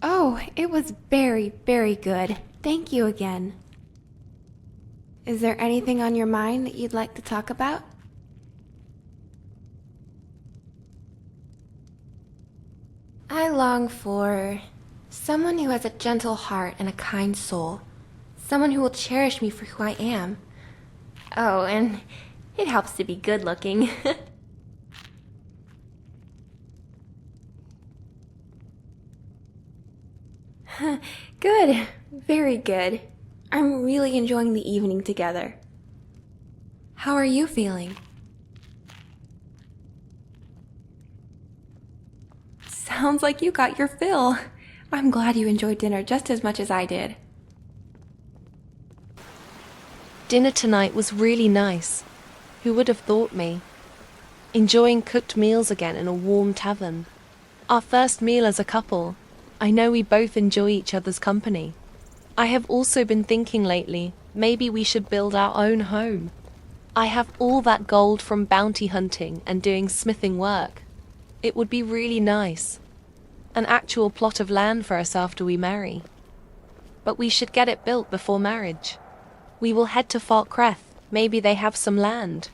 Oh, it was very, very good. Thank you again. Is there anything on your mind that you'd like to talk about? I long for someone who has a gentle heart and a kind soul. Someone who will cherish me for who I am. Oh, and it helps to be good looking. Good. Very good. I'm really enjoying the evening together. How are you feeling? Sounds like you got your fill. I'm glad you enjoyed dinner just as much as I did. Dinner tonight was really nice. Who would have thought me? Enjoying cooked meals again in a warm tavern. Our first meal as a couple. I know we both enjoy each other's company. I have also been thinking lately, maybe we should build our own home. I have all that gold from bounty hunting and doing smithing work. It would be really nice. An actual plot of land for us after we marry. But we should get it built before marriage. We will head to Falkreth. Maybe they have some land.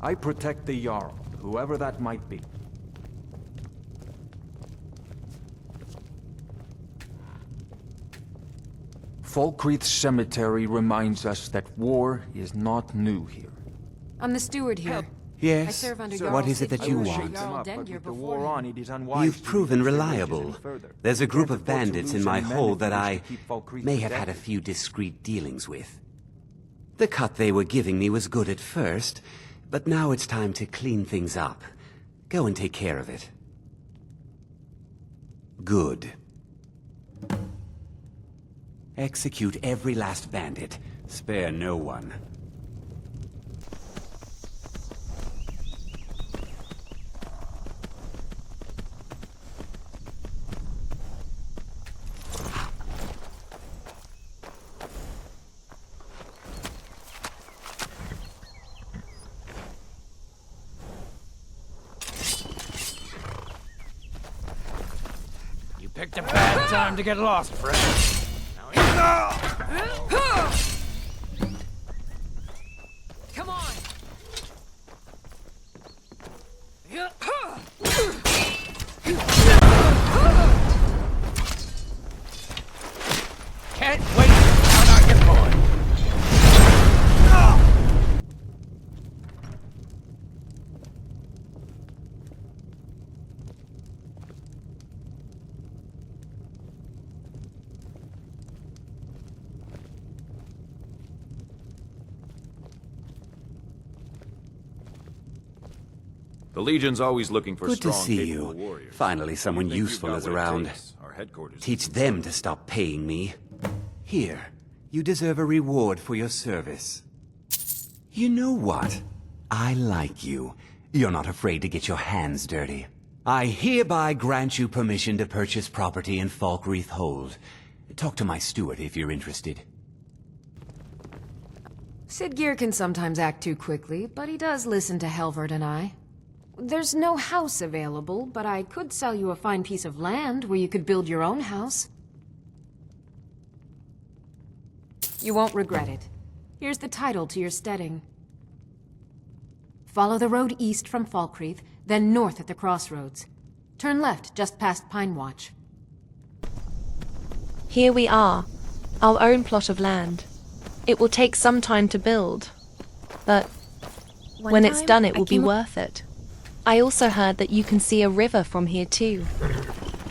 I protect the Jarl, whoever that might be. Falkreath's cemetery reminds us that war is not new here. I'm the steward here. I Yes? serve under What is it that you want? You've proven reliable. There's a group of bandits in my hold that I may have had a few discreet dealings with. The cut they were giving me was good at first, but now it's time to clean things up. Go and take care of it. Good. Execute every last bandit. Spare no one. Picked a bad time to get lost, friend. Come on! Can't wait to count out your point. The Legion's always looking for Good to strong, see capable you. warriors. Finally, someone We think you've useful got is what it around. takes. Our headquarters Teach is- them to stop paying me. Here, you deserve a reward for your service. You know what? I like you. You're not afraid to get your hands dirty. I hereby grant you permission to purchase property in Falkreath Hold. Talk to my steward if you're interested. Sid Gear can sometimes act too quickly, but he does listen to Helvard and I. There's no house available, but I could sell you a fine piece of land where you could build your own house. You won't regret it. Here's the title to your steading. Follow the road east from Falkreath, then north at the crossroads. Turn left just past Pine Watch. Here we are, our own plot of land. It will take some time to build, but when it's done it will be worth it. I also heard that you can see a river from here too.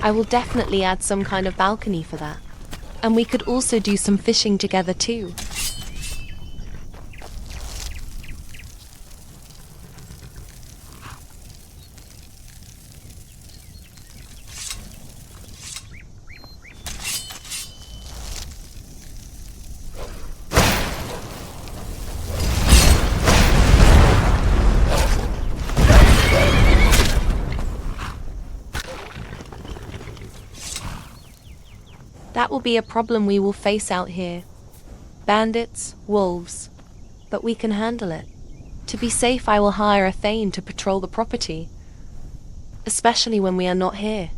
I will definitely add some kind of balcony for that. And we could also do some fishing together too. That will be a problem we will face out here. Bandits, wolves. But we can handle it. To be safe, I will hire a Thane to patrol the property. Especially when we are not here.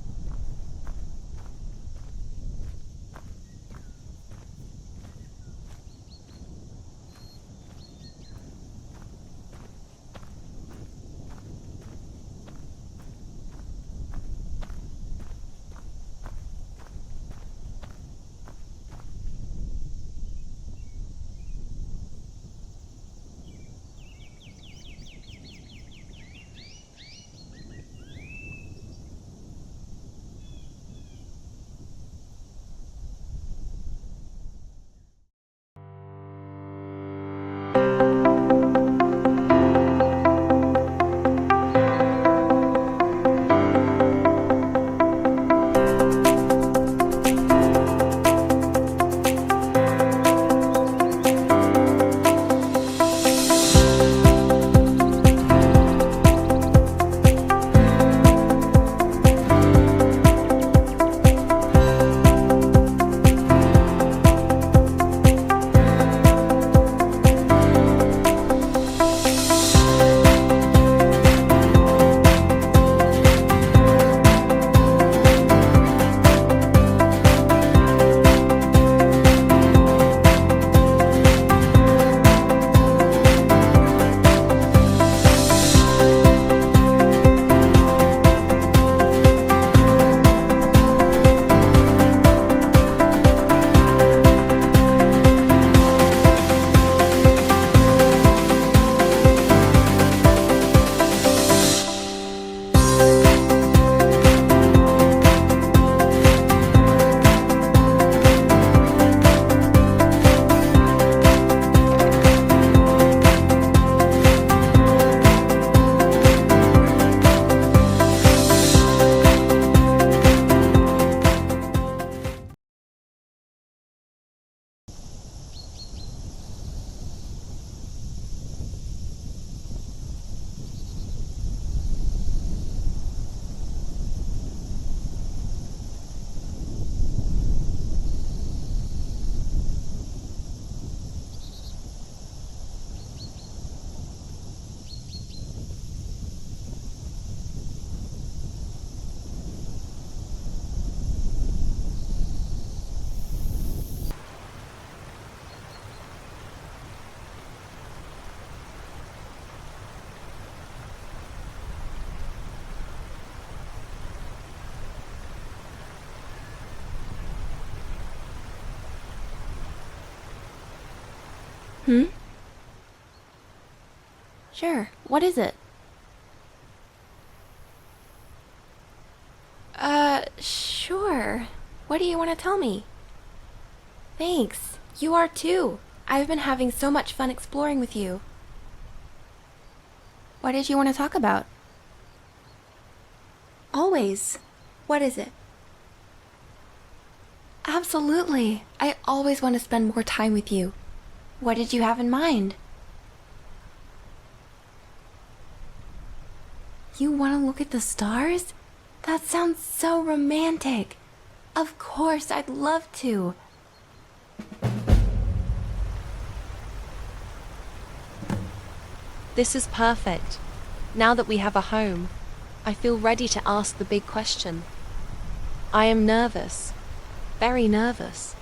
Sure. What is it? Sure. What do you want to tell me? Thanks. You are too. I've been having so much fun exploring with you. What did you want to talk about? Always. What is it? Absolutely. I always want to spend more time with you. What did you have in mind? You want to look at the stars? That sounds so romantic. Of course, I'd love to. This is perfect. Now that we have a home, I feel ready to ask the big question. I am nervous. Very nervous.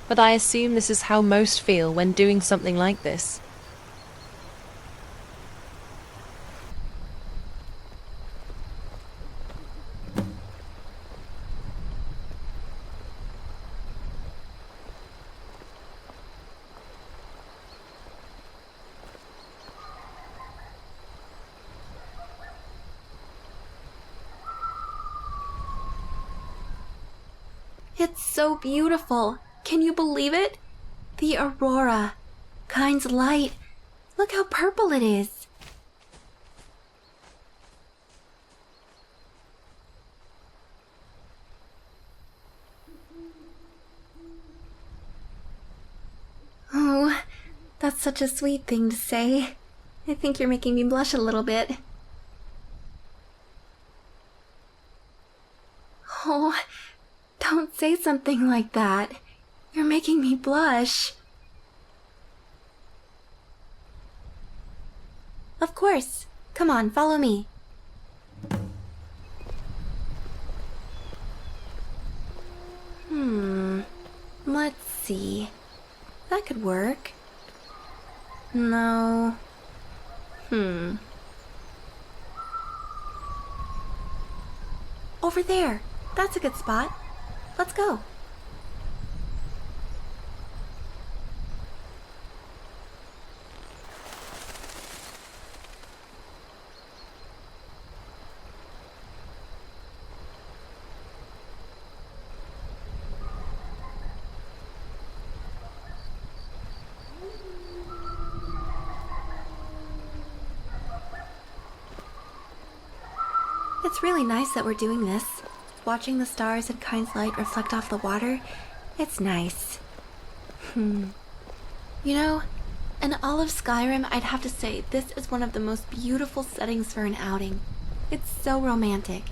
But I assume this is how most feel when doing something like this. It's so beautiful. Can you believe it? The aurora. Kind's light. Look how purple it is. Oh, that's such a sweet thing to say. I think you're making me blush a little bit. Oh, don't say something like that. You're making me blush. Of course. Come on, follow me. Let's see. That could work. No. Over there. That's a good spot. Let's go. It's really nice that we're doing this. Watching the stars and Kind's light reflect off the water, it's nice. You know, in all of Skyrim, I'd have to say this is one of the most beautiful settings for an outing. It's so romantic.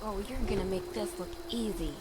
Oh, you're gonna make this look easy.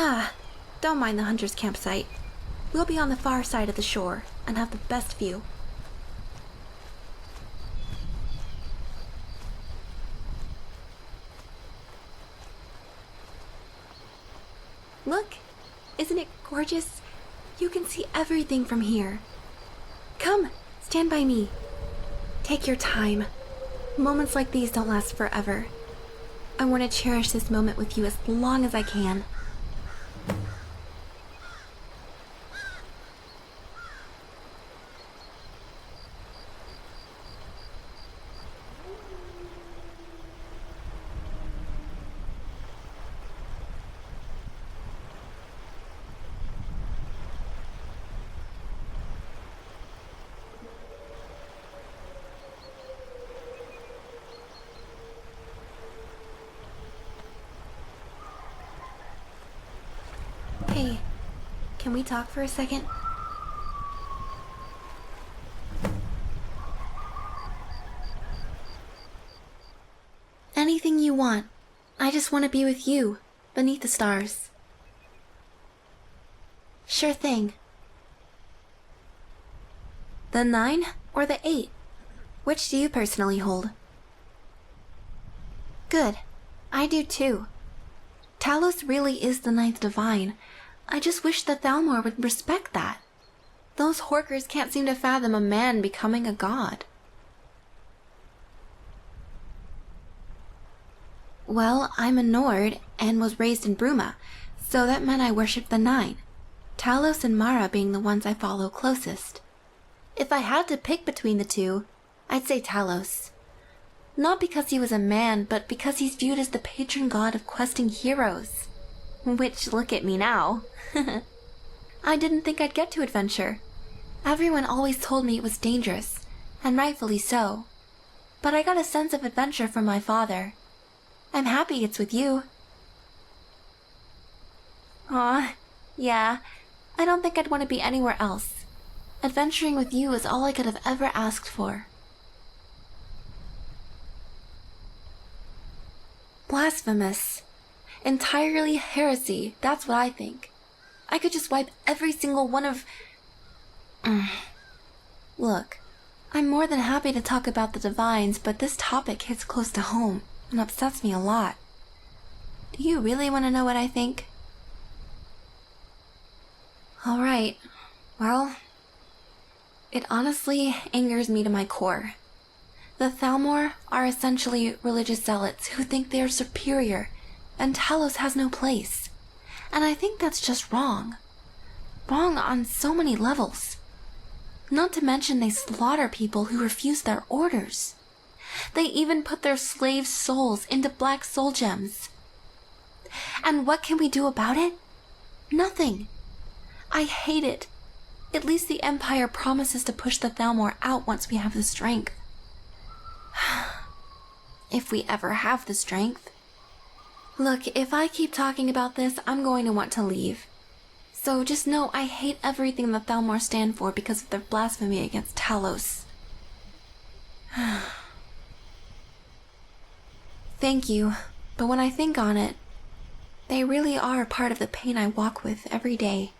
Ah, don't mind the hunter's campsite. We'll be on the far side of the shore and have the best view. Look, isn't it gorgeous? You can see everything from here. Come, stand by me. Take your time. Moments like these don't last forever. I want to cherish this moment with you as long as I can. Hey, can we talk for a second? Anything you want. I just want to be with you, beneath the stars. Sure thing. The 9 or the 8? Which do you personally hold? Good. I do too. Talos really is the 9th divine. I just wish that Thalmor would respect that. Those Horkers can't seem to fathom a man becoming a god. Well, I'm a Nord and was raised in Bruma, so that meant I worshipped the 9. Talos and Mara being the ones I follow closest. If I had to pick between the two, I'd say Talos. Not because he was a man, but because he's viewed as the patron god of questing heroes. Which, look at me now. I didn't think I'd get to adventure. Everyone always told me it was dangerous, and rightfully so. But I got a sense of adventure from my father. I'm happy it's with you. Aw, yeah. I don't think I'd want to be anywhere else. Adventuring with you is all I could have ever asked for. Blasphemous. Entirely heresy, that's what I think. I could just wipe every single one of... Look, I'm more than happy to talk about the divines, but this topic hits close to home and upsets me a lot. Do you really want to know what I think? Alright, well... It honestly angers me to my core. The Thalmor are essentially religious zealots who think they are superior, and Talos has no place. And I think that's just wrong. Wrong on so many levels. Not to mention they slaughter people who refuse their orders. They even put their slaves' souls into black soul gems. And what can we do about it? Nothing. I hate it. At least the Empire promises to push the Thalmor out once we have the strength. If we ever have the strength. Look, if I keep talking about this, I'm going to want to leave. So just know I hate everything the Thalmor stand for because of their blasphemy against Talos. Thank you, but when I think on it, they really are part of the pain I walk with every day.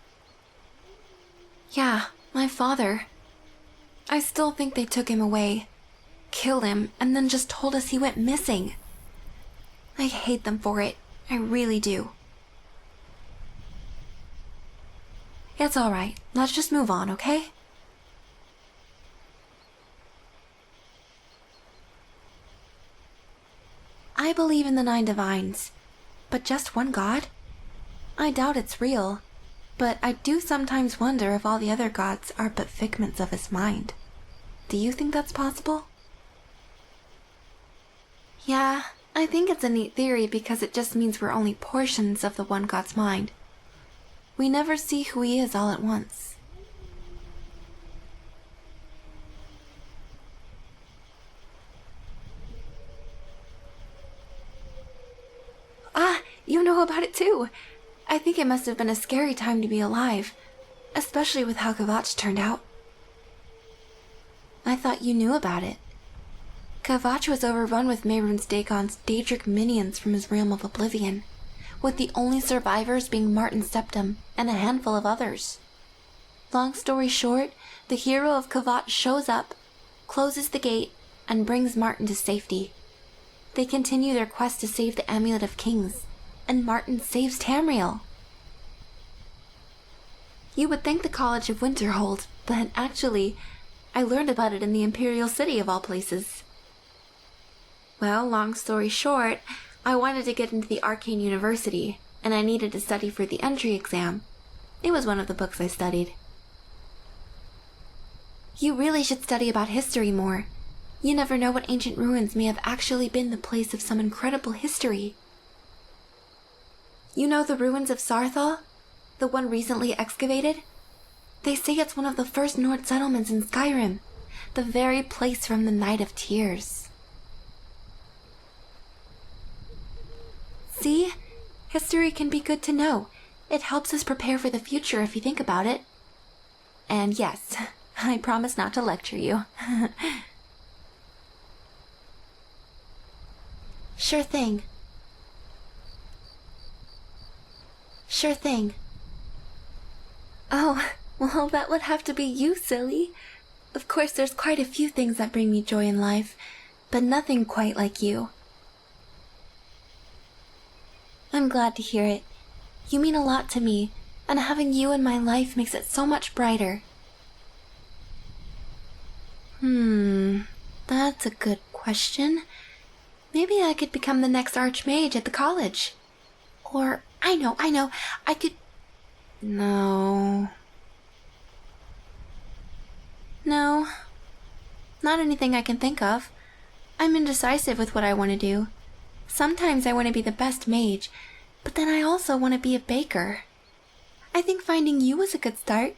Yeah, my father. I still think they took him away, killed him, and then just told us he went missing. I hate them for it. I really do. It's alright. Let's just move on, okay? I believe in the 9 divines, but just one god? I doubt it's real, but I do sometimes wonder if all the other gods are but figments of his mind. Do you think that's possible? Yeah, I think it's a neat theory because it just means we're only portions of the one god's mind. We never see who he is all at once. Ah, you know about it too. I think it must have been a scary time to be alive, especially with how Kvatch turned out. I thought you knew about it. Kvatch was overrun with Mehrunes Dagon's Daedric minions from his realm of oblivion, with the only survivors being Martin Septim and a handful of others. Long story short, the hero of Kvatch shows up, closes the gate, and brings Martin to safety. They continue their quest to save the Amulet of Kings, and Martin saves Tamriel. You would think the College of Winterhold, but actually, I learned about it in the Imperial City of all places. Well, long story short, I wanted to get into the Arcane University, and I needed to study for the entry exam. It was one of the books I studied. You really should study about history more. You never know what ancient ruins may have actually been the place of some incredible history. You know the ruins of Sarthal? The one recently excavated? They say it's one of the first Nord settlements in Skyrim, the very place from the Night of Tears. See? History can be good to know. It helps us prepare for the future if you think about it. And yes, I promise not to lecture you. Sure thing. Sure thing. Oh, well, that would have to be you, silly. Of course, there's quite a few things that bring me joy in life, but nothing quite like you. I'm glad to hear it. You mean a lot to me, and having you in my life makes it so much brighter. That's a good question. Maybe I could become the next Archmage at the college. Or, I know, I could... No, not anything I can think of. I'm indecisive with what I want to do. Sometimes I want to be the best mage, but then I also want to be a baker. I think finding you was a good start.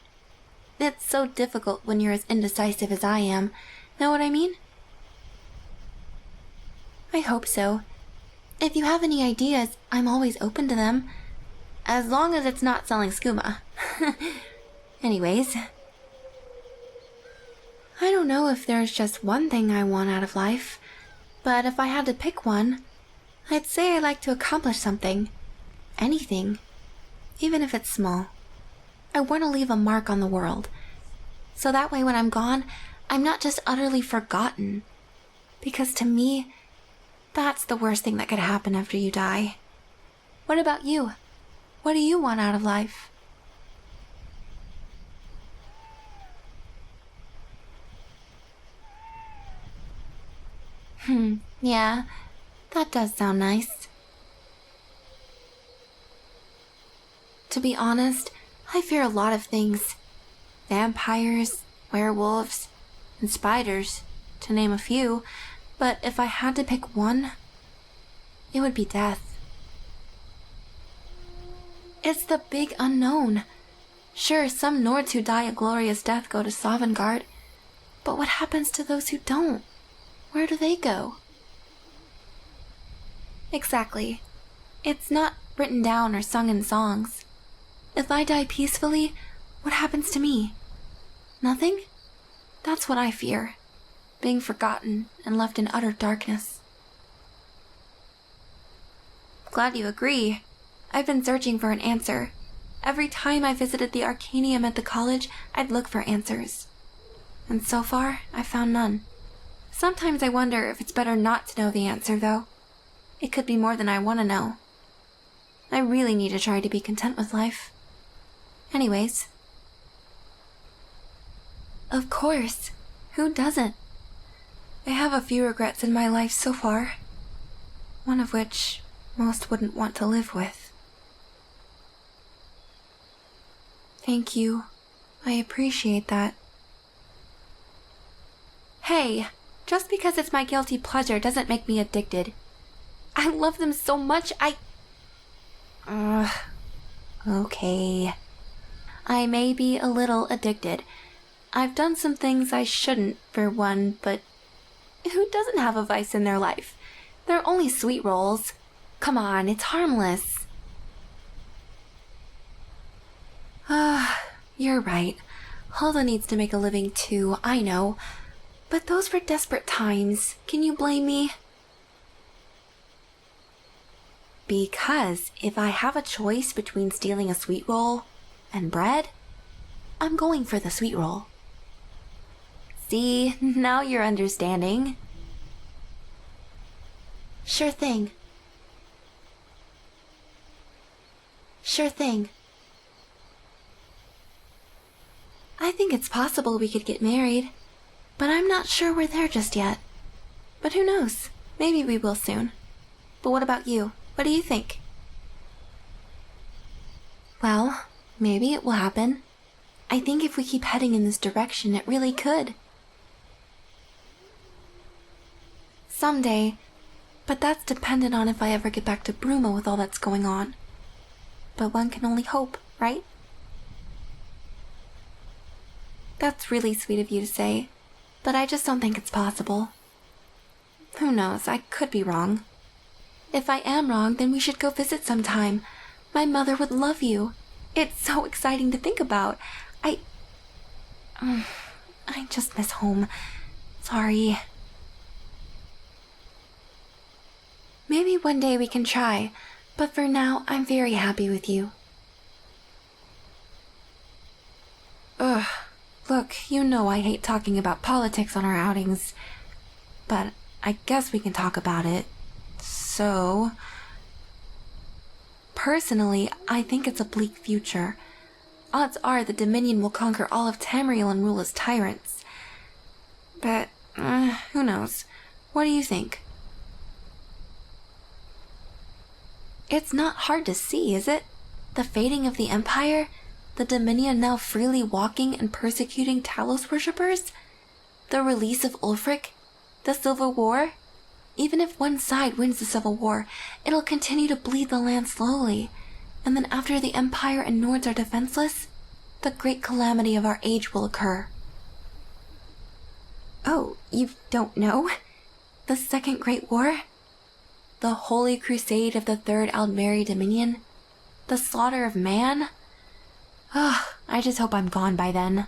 It's so difficult when you're as indecisive as I am. Know what I mean? I hope so. If you have any ideas, I'm always open to them. As long as it's not selling skooma. Anyways. I don't know if there's just one thing I want out of life, but if I had to pick one, I'd say I like to accomplish something. Anything. Even if it's small. I want to leave a mark on the world. So that way when I'm gone, I'm not just utterly forgotten. Because to me, that's the worst thing that could happen after you die. What about you? What do you want out of life? Yeah, that does sound nice. To be honest, I fear a lot of things. Vampires, werewolves, and spiders, to name a few, but if I had to pick one, it would be death. It's the big unknown. Sure, some Nords who die a glorious death go to Sovngarde, but what happens to those who don't? Where do they go? Exactly. It's not written down or sung in songs. If I die peacefully, what happens to me? Nothing? That's what I fear. Being forgotten and left in utter darkness. Glad you agree. I've been searching for an answer. Every time I visited the Arcanium at the college, I'd look for answers. And so far, I've found none. Sometimes I wonder if it's better not to know the answer, though. It could be more than I want to know. I really need to try to be content with life. Anyways. Of course. Who doesn't? I have a few regrets in my life so far. One of which most wouldn't want to live with. Thank you. I appreciate that. Hey, just because it's my guilty pleasure doesn't make me addicted. I love them so much, okay. I may be a little addicted. I've done some things I shouldn't, for one, but who doesn't have a vice in their life? They're only Sweetrolls. Come on, it's harmless. You're right. Hulda needs to make a living too, I know. But those were desperate times. Can you blame me? Because if I have a choice between stealing a Sweetroll and bread, I'm going for the Sweetroll. See, now you're understanding. Sure thing. Sure thing. I think it's possible we could get married, but I'm not sure we're there just yet. But who knows? Maybe we will soon. But what about you? What do you think? Well, maybe it will happen. I think if we keep heading in this direction, it really could. Someday, but that's dependent on if I ever get back to Bruma with all that's going on. But one can only hope, right? That's really sweet of you to say, but I just don't think it's possible. Who knows, I could be wrong. If I am wrong, then we should go visit sometime. My mother would love you. It's so exciting to think about. I just miss home. Sorry. Maybe one day we can try, but for now, I'm very happy with you. Ugh. Look, you know I hate talking about politics on our outings, but I guess we can talk about it. So, personally, I think it's a bleak future. Odds are the Dominion will conquer all of Tamriel and rule as tyrants. But, who knows? What do you think? It's not hard to see, is it? The fading of the Empire? The Dominion now freely walking and persecuting Talos worshippers? The release of Ulfric? The Civil War? Even if one side wins the Civil War, it'll continue to bleed the land slowly. And then after the Empire and Nords are defenseless, the great calamity of our age will occur. Oh, you don't know? The Second Great War? The Holy Crusade of the Third Aldmeri Dominion? The slaughter of man? I just hope I'm gone by then.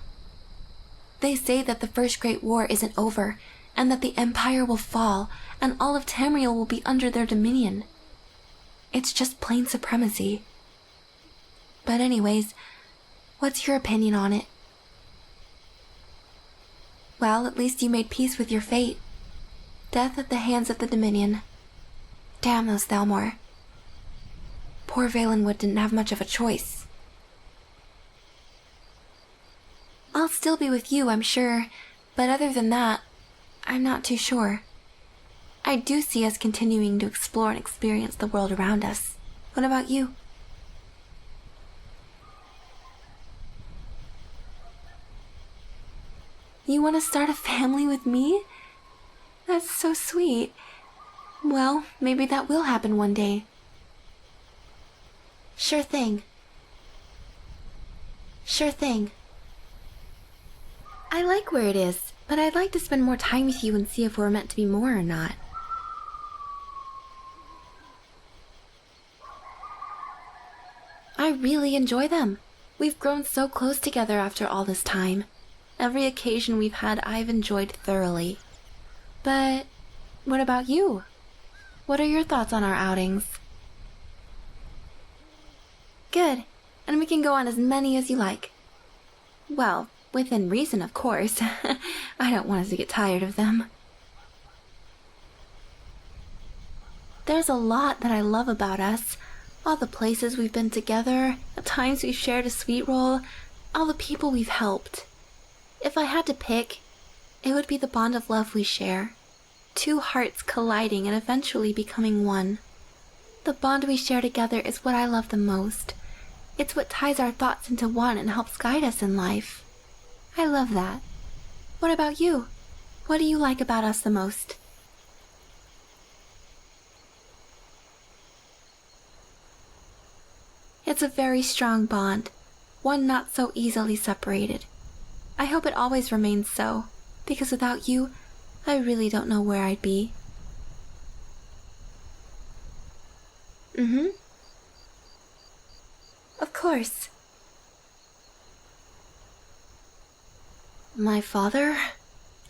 They say that the First Great War isn't over, and that the Empire will fall, and all of Tamriel will be under their dominion. It's just plain supremacy. But anyways, what's your opinion on it? Well, at least you made peace with your fate. Death at the hands of the Dominion. Damn those Thalmor. Poor Valenwood didn't have much of a choice. I'll still be with you, I'm sure, but other than that, I'm not too sure. I do see us continuing to explore and experience the world around us. What about you? You want to start a family with me? That's so sweet. Well, maybe that will happen one day. Sure thing. Sure thing. I like where it is, but I'd like to spend more time with you and see if we're meant to be more or not. I really enjoy them. We've grown so close together after all this time. Every occasion we've had I've enjoyed thoroughly. But what about you? What are your thoughts on our outings? Good, and we can go on as many as you like. Well, within reason, of course. I don't want us to get tired of them. There's a lot that I love about us. All the places we've been together, the times we've shared a Sweetroll, all the people we've helped. If I had to pick, it would be the bond of love we share. Two hearts colliding and eventually becoming one. The bond we share together is what I love the most. It's what ties our thoughts into one and helps guide us in life. I love that. What about you? What do you like about us the most? It's a very strong bond, one not so easily separated. I hope it always remains so, because without you, I really don't know where I'd be. Of course. My father?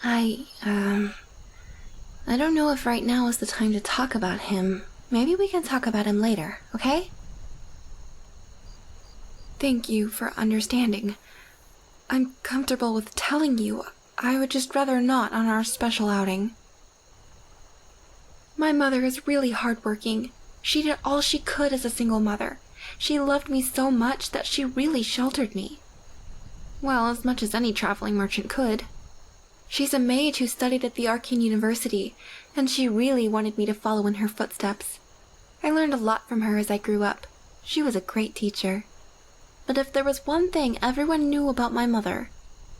I don't know if right now is the time to talk about him. Maybe we can talk about him later, okay? Thank you for understanding. I'm comfortable with telling you. I would just rather not on our special outing. My mother is really hardworking. She did all she could as a single mother. She loved me so much that she really sheltered me. Well, as much as any traveling merchant could. She's a mage who studied at the Arcane University, and she really wanted me to follow in her footsteps. I learned a lot from her as I grew up. She was a great teacher. But if there was one thing everyone knew about my mother,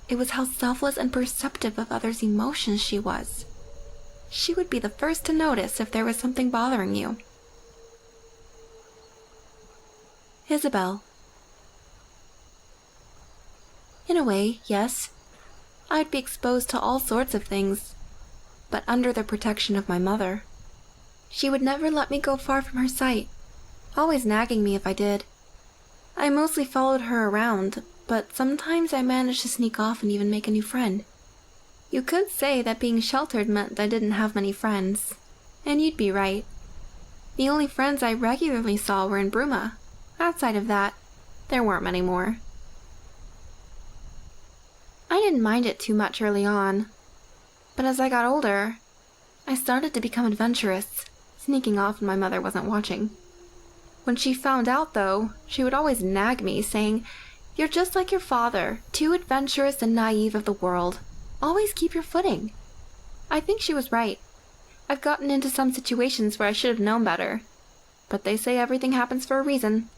it was how selfless and perceptive of others' emotions she was. She would be the first to notice if there was something bothering you. Isabel. In a way, yes. I'd be exposed to all sorts of things, but under the protection of my mother. She would never let me go far from her sight, always nagging me if I did. I mostly followed her around, but sometimes I managed to sneak off and even make a new friend. You could say that being sheltered meant I didn't have many friends, and you'd be right. The only friends I regularly saw were in Bruma. Outside of that, there weren't many more. I didn't mind it too much early on, but as I got older, I started to become adventurous, sneaking off when my mother wasn't watching. When she found out, though, she would always nag me, saying, "You're just like your father, too adventurous and naive of the world. Always keep your footing." I think she was right. I've gotten into some situations where I should have known better, but they say everything happens for a reason.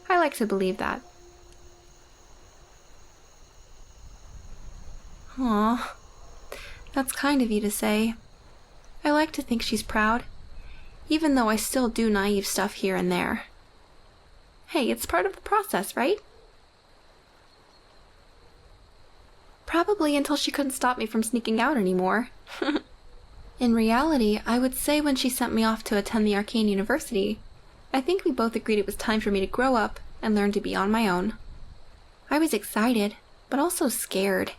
I like to believe that. Aw, that's kind of you to say. I like to think she's proud, even though I still do naive stuff here and there. Hey, it's part of the process, right? Probably until she couldn't stop me from sneaking out anymore. In reality, I would say when she sent me off to attend the Arcane University, I think we both agreed it was time for me to grow up and learn to be on my own. I was excited, but also scared.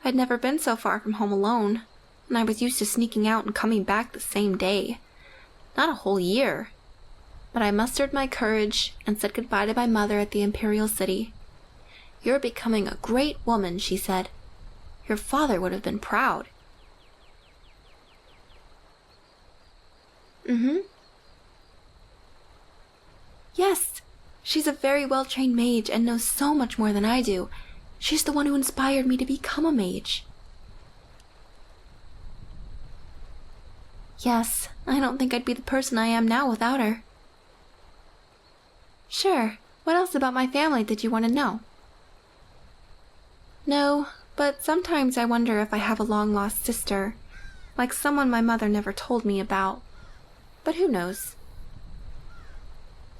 I'd never been so far from home alone, and I was used to sneaking out and coming back the same day. Not a whole year. But I mustered my courage and said goodbye to my mother at the Imperial City. "You're becoming a great woman," she said. "Your father would have been proud." Yes, she's a very well-trained mage and knows so much more than I do. She's the one who inspired me to become a mage. Yes, I don't think I'd be the person I am now without her. Sure, what else about my family did you want to know? No, but sometimes I wonder if I have a long-lost sister, like someone my mother never told me about. But who knows?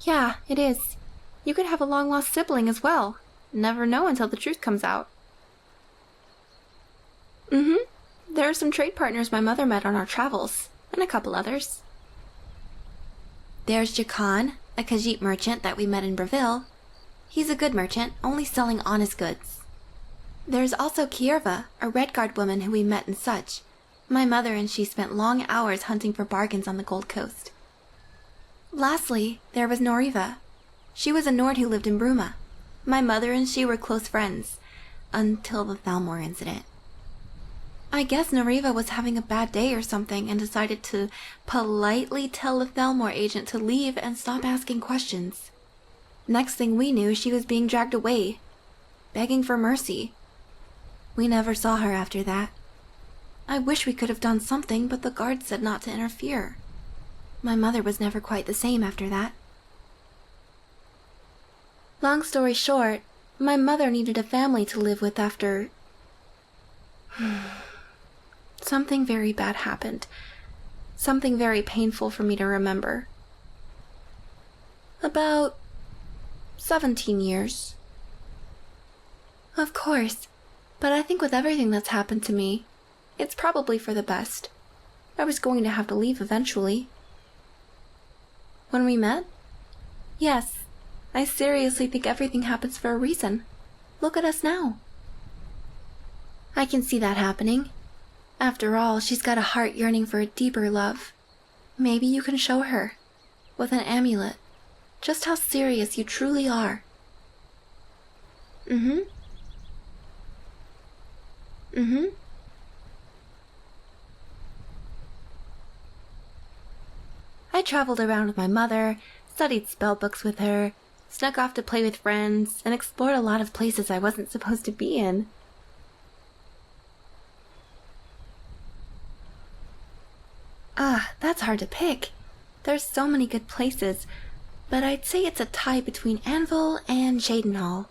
Yeah, it is. You could have a long-lost sibling as well. Never know until the truth comes out. There are some trade partners my mother met on our travels, and a couple others. There's Jakan, a Khajiit merchant that we met in Breville. He's a good merchant, only selling honest goods. There's also Kierva, a Redguard woman who we met in Such. My mother and she spent long hours hunting for bargains on the Gold Coast. Lastly, there was Noriva. She was a Nord who lived in Bruma. My mother and she were close friends, until the Thalmor incident. I guess Noriva was having a bad day or something and decided to politely tell the Thalmor agent to leave and stop asking questions. Next thing we knew, she was being dragged away, begging for mercy. We never saw her after that. I wish we could have done something, but the guards said not to interfere. My mother was never quite the same after that. Long story short, my mother needed a family to live with after... Something very bad happened. Something very painful for me to remember. About 17 years. Of course, but I think with everything that's happened to me, it's probably for the best. I was going to have to leave eventually. When we met? Yes, I seriously think everything happens for a reason. Look at us now. I can see that happening. After all, she's got a heart yearning for a deeper love. Maybe you can show her, with an amulet, just how serious you truly are. I traveled around with my mother, studied spellbooks with her, snuck off to play with friends, and explored a lot of places I wasn't supposed to be in. That's hard to pick. There's so many good places, but I'd say it's a tie between Anvil and Jadenhall.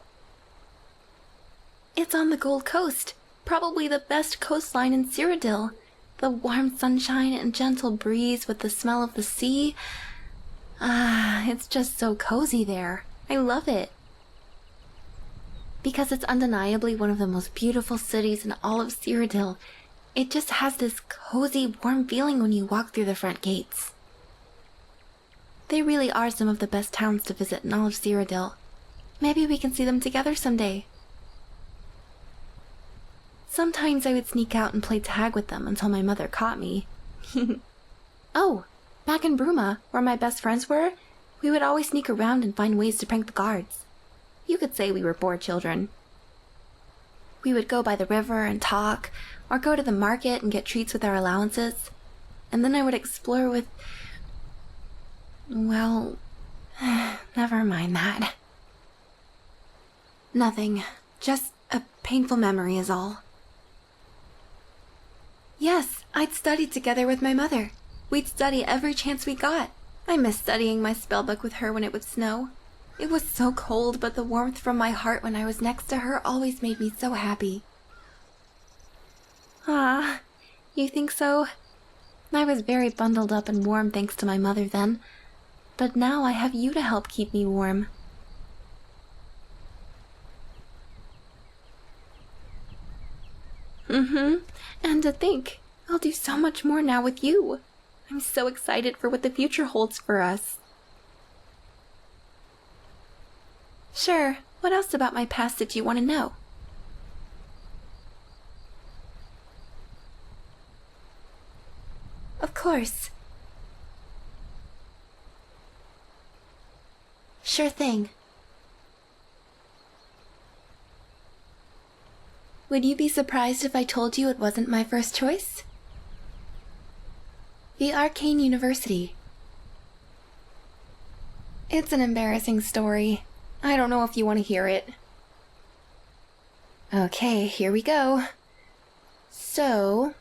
It's on the Gold Coast, probably the best coastline in Cyrodiil. The warm sunshine and gentle breeze with the smell of the sea. It's just so cozy there. I love it. Because it's undeniably one of the most beautiful cities in all of Cyrodiil. It just has this cozy, warm feeling when you walk through the front gates. They really are some of the best towns to visit in all of Cyrodiil. Maybe we can see them together someday. Sometimes I would sneak out and play tag with them until my mother caught me. Oh, back in Bruma, where my best friends were, we would always sneak around and find ways to prank the guards. You could say we were bored children. We would go by the river and talk, or go to the market and get treats with our allowances. And then I would explore with... well... never mind that. Nothing. Just a painful memory is all. Yes, I'd study together with my mother. We'd study every chance we got. I missed studying my spellbook with her when it would snow. It was so cold, but the warmth from my heart when I was next to her always made me so happy. You think so? I was very bundled up and warm thanks to my mother then, but now I have you to help keep me warm. And to think, I'll do so much more now with you. I'm so excited for what the future holds for us. Sure, what else about my past did you want to know? Of course. Sure thing. Would you be surprised if I told you it wasn't my first choice? The Arcane University. It's an embarrassing story. I don't know if you want to hear it. Okay, here we go. So,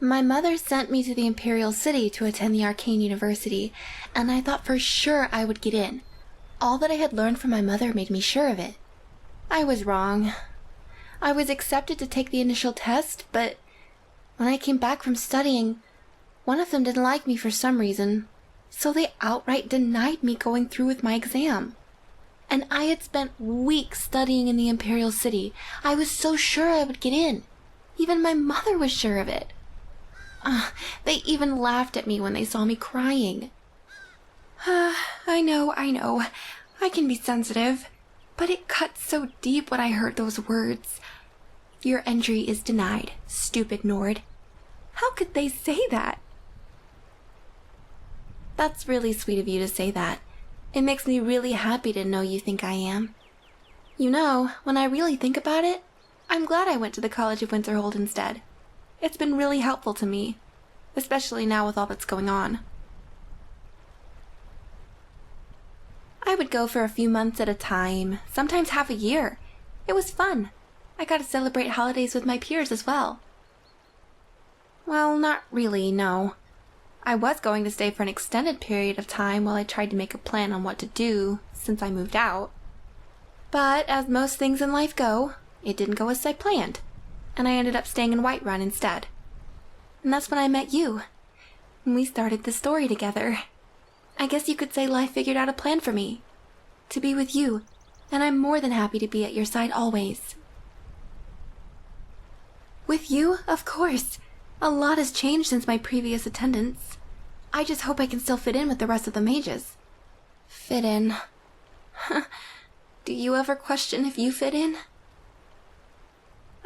my mother sent me to the Imperial City to attend the Arcane University, and I thought for sure I would get in. All that I had learned from my mother made me sure of it. I was wrong. I was accepted to take the initial test, but when I came back from studying, one of them didn't like me for some reason, so they outright denied me going through with my exam. And I had spent weeks studying in the Imperial City. I was so sure I would get in. Even my mother was sure of it. They even laughed at me when they saw me crying. I know. I can be sensitive. But it cut so deep when I heard those words. Your entry is denied, stupid Nord. How could they say that? That's really sweet of you to say that. It makes me really happy to know you think I am. You know, when I really think about it, I'm glad I went to the College of Winterhold instead. It's been really helpful to me, especially now with all that's going on. I would go for a few months at a time, sometimes half a year. It was fun. I got to celebrate holidays with my peers as well. Well, not really, no. I was going to stay for an extended period of time while I tried to make a plan on what to do since I moved out. But as most things in life go, it didn't go as I planned, and I ended up staying in Whiterun instead. And that's when I met you, and we started the story together. I guess you could say life figured out a plan for me. To be with you, and I'm more than happy to be at your side always. With you, of course. A lot has changed since my previous attendance. I just hope I can still fit in with the rest of the mages. Fit in. Do you ever question if you fit in?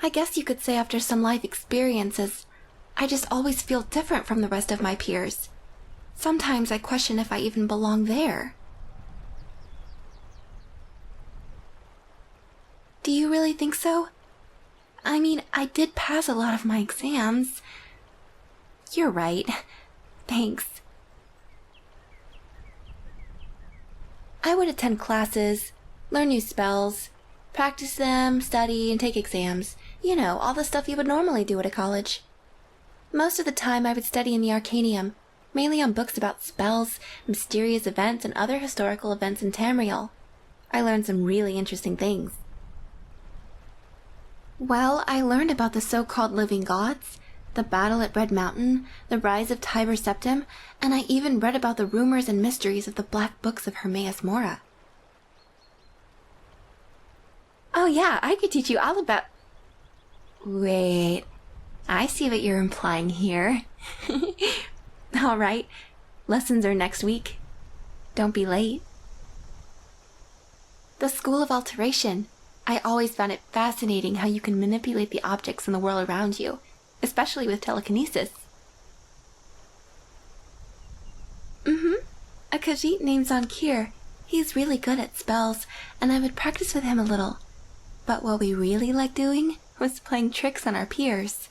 I guess you could say after some life experiences, I just always feel different from the rest of my peers. Sometimes I question if I even belong there. Do you really think so? I mean, I did pass a lot of my exams. You're right. Thanks. I would attend classes, learn new spells, practice them, study, and take exams. You know, all the stuff you would normally do at a college. Most of the time I would study in the Arcanium, mainly on books about spells, mysterious events, and other historical events in Tamriel. I learned some really interesting things. Well, I learned about the so-called living gods, the battle at Red Mountain, the rise of Tiber Septim, and I even read about the rumors and mysteries of the Black Books of Hermaeus Mora. Oh yeah, I could teach you all about... Wait, I see what you're implying here. Alright, lessons are next week. Don't be late. The School of Alteration. I always found it fascinating how you can manipulate the objects in the world around you, especially with telekinesis. A Khajiit named Zonkir. He's really good at spells, and I would practice with him a little. But what we really liked doing was playing tricks on our peers.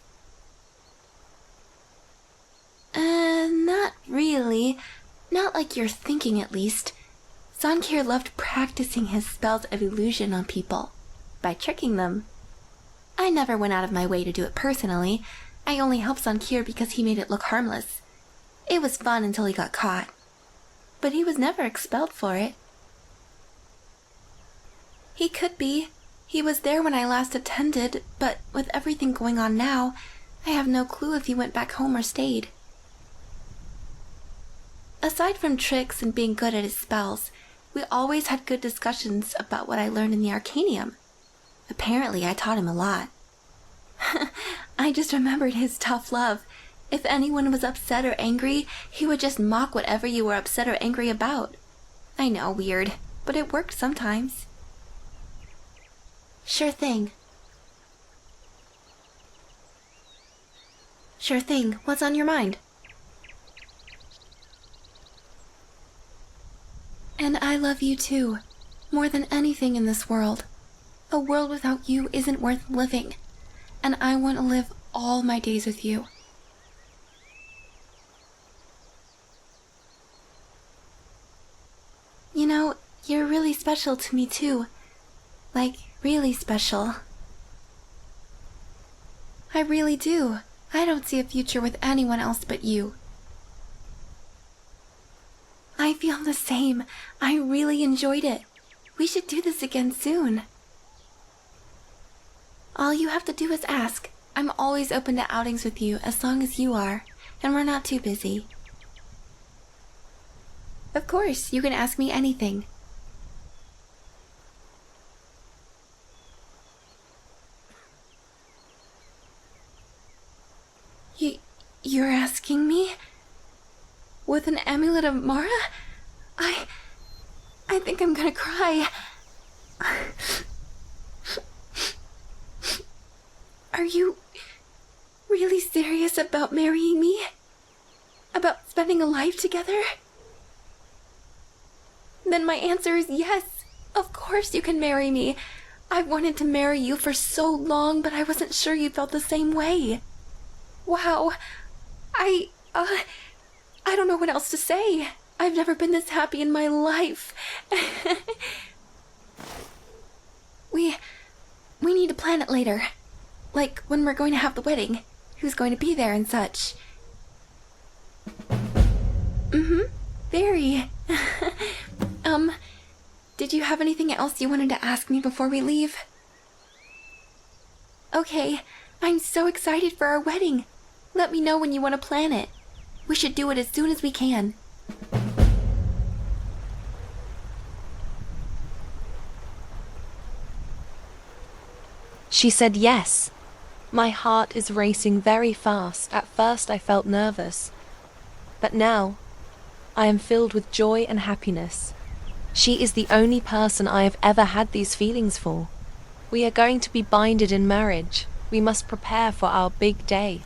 Not really. Not like you're thinking, at least. Zonkir loved practicing his spells of illusion on people, by tricking them. I never went out of my way to do it personally. I only helped Zonkir because he made it look harmless. It was fun until he got caught. But he was never expelled for it. He could be. He was there when I last attended, but with everything going on now, I have no clue if he went back home or stayed. Aside from tricks and being good at his spells, we always had good discussions about what I learned in the Arcanium. Apparently, I taught him a lot. I just remembered his tough love. If anyone was upset or angry, he would just mock whatever you were upset or angry about. I know, weird, but it worked sometimes. Sure thing. Sure thing. What's on your mind? And I love you too, more than anything in this world. A world without you isn't worth living, and I want to live all my days with you. You know, you're really special to me too. Like, really special. I really do. I don't see a future with anyone else but you. I feel the same. I really enjoyed it. We should do this again soon. All you have to do is ask. I'm always open to outings with you as long as you are, and we're not too busy. Of course, you can ask me anything. You're asking me? With an amulet of Mara? I think I'm gonna cry. Are you really serious about marrying me? About spending a life together? Then my answer is yes. Of course you can marry me. I've wanted to marry you for so long, but I wasn't sure you felt the same way. Wow. I don't know what else to say. I've never been this happy in my life. We need to plan it later. Like when we're going to have the wedding. Who's going to be there and such. Very. Did you have anything else you wanted to ask me before we leave? Okay, I'm so excited for our wedding. Let me know when you want to plan it. We should do it as soon as we can. She said yes. My heart is racing very fast. At first I felt nervous, but now I am filled with joy and happiness. She is the only person I have ever had these feelings for. We are going to be binded in marriage. We must prepare for our big day.